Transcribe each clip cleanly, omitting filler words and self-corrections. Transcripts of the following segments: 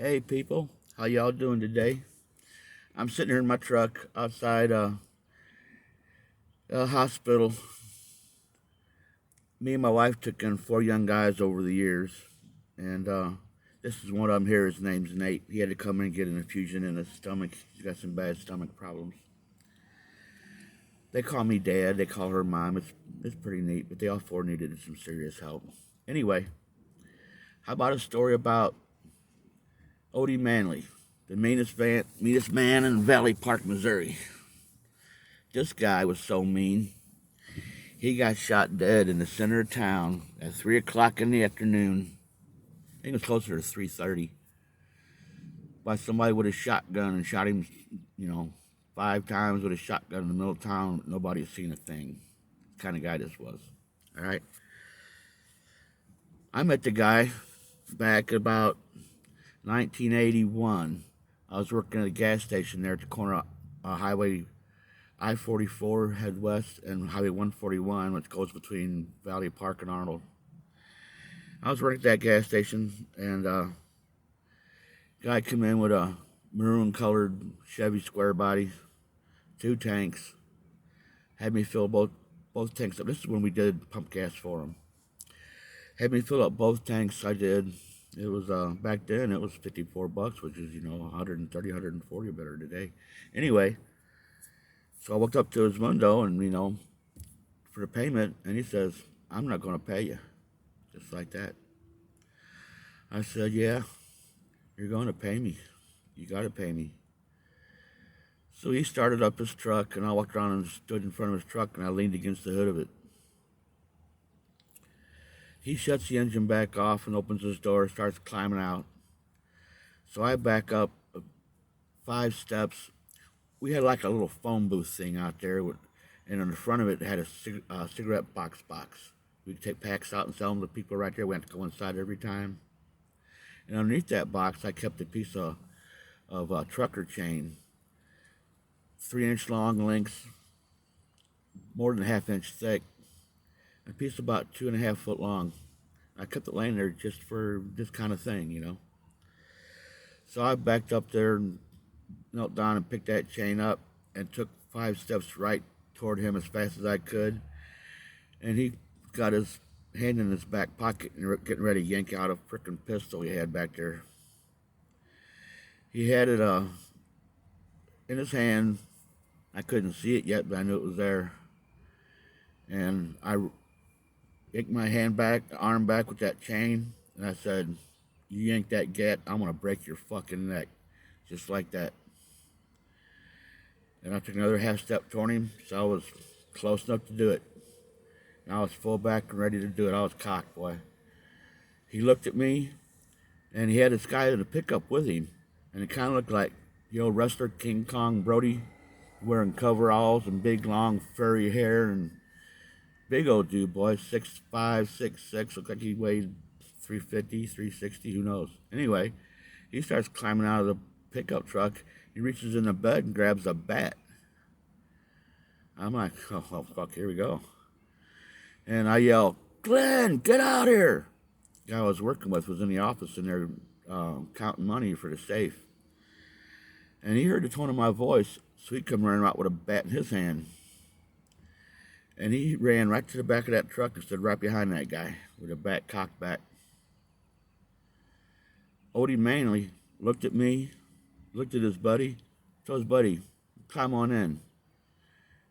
Hey people, how y'all doing today? I'm sitting here in my truck outside a hospital. Me and my wife took in 4 young guys over the years, and this is one of them here. His name's Nate. He had to come in and get an infusion in his stomach. He's got some bad stomach problems. They call me Dad. They call her Mom. It's pretty neat, but they all four needed some serious help. Anyway, how about a story about Odie Manley, the meanest man in Valleypark, Missouri? This guy was so mean. He got shot dead in the center of town at 3 o'clock in the afternoon. I think it was closer to 3:30. By somebody with a shotgun and shot him, 5 times with a shotgun in the middle of town. Nobody had seen a thing. The kind of guy this was. All right. I met the guy back about 1981. I was working at a gas station there at the corner of Highway I-44 head west and Highway 141, which goes between Valleypark and Arnold. I was working at that gas station, and a guy came in with a maroon-colored Chevy square body, 2 tanks, had me fill both tanks up. This is when we did pump gas for him. Had me fill up both tanks. I did. It was back then. It was $54, which is 130, 140 better today. Anyway. So I walked up to his window and, for the payment, and he says, "I'm not going to pay you." Just like that. I said, "Yeah, you're going to pay me. You got to pay me." So he started up his truck, and I walked around and stood in front of his truck, and I leaned against the hood of it. He shuts the engine back off and opens his door, starts climbing out. So I back up 5 steps. We had like a little phone booth thing out there, and on the front of it had a cigarette box. We could take packs out and sell them to people right there. We had to go inside every time. And underneath that box, I kept a piece of trucker chain, 3-inch long lengths, more than a ½ inch thick, a piece about 2.5 foot long. I kept it laying there just for this kind of thing. So I backed up there and knelt down and picked that chain up and took 5 steps right toward him as fast as I could. And he got his hand in his back pocket and getting ready to yank out a frickin' pistol he had back there. He had it in his hand. I couldn't see it yet, but I knew it was there. And I yanked my arm back with that chain, and I said, "You yank that gat, I'm going to break your fucking neck." Just like that. And I took another half step toward him, so I was close enough to do it. And I was full back and ready to do it. I was cocked, boy. He looked at me, and he had this guy in a pickup with him, and it kind of looked like the old wrestler King Kong Brody, wearing coveralls and big long furry hair, and big old dude, boy, 6'5", 6'6", looked like he weighed 350, 360, who knows. Anyway, he starts climbing out of the pickup truck. He reaches in the bed and grabs a bat. I'm like, oh fuck, here we go. And I yell, "Glenn, get out here!" The guy I was working with was in the office in there counting money for the safe. And he heard the tone of my voice, so he come running out with a bat in his hand. And he ran right to the back of that truck and stood right behind that guy with a bat cocked back. Odie Manley looked at me, looked at his buddy, told his buddy, "Climb on in."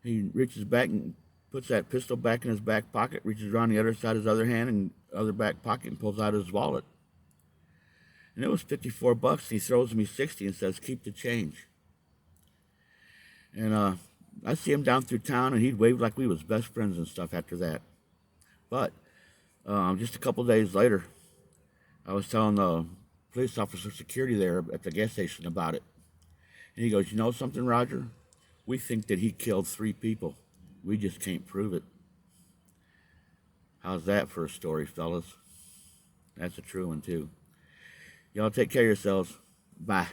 He reaches back and puts that pistol back in his back pocket, reaches around the other side of his other hand and other back pocket and pulls out his wallet. And it was $54. He throws me 60 and says, "Keep the change." And I see him down through town, and he'd wave like we was best friends and stuff after that. But just a couple days later, I was telling the police officer security there at the gas station about it. And he goes, "You know something, Roger? We think that he killed 3 people. We just can't prove it." How's that for a story, fellas? That's a true one, too. Y'all take care of yourselves. Bye.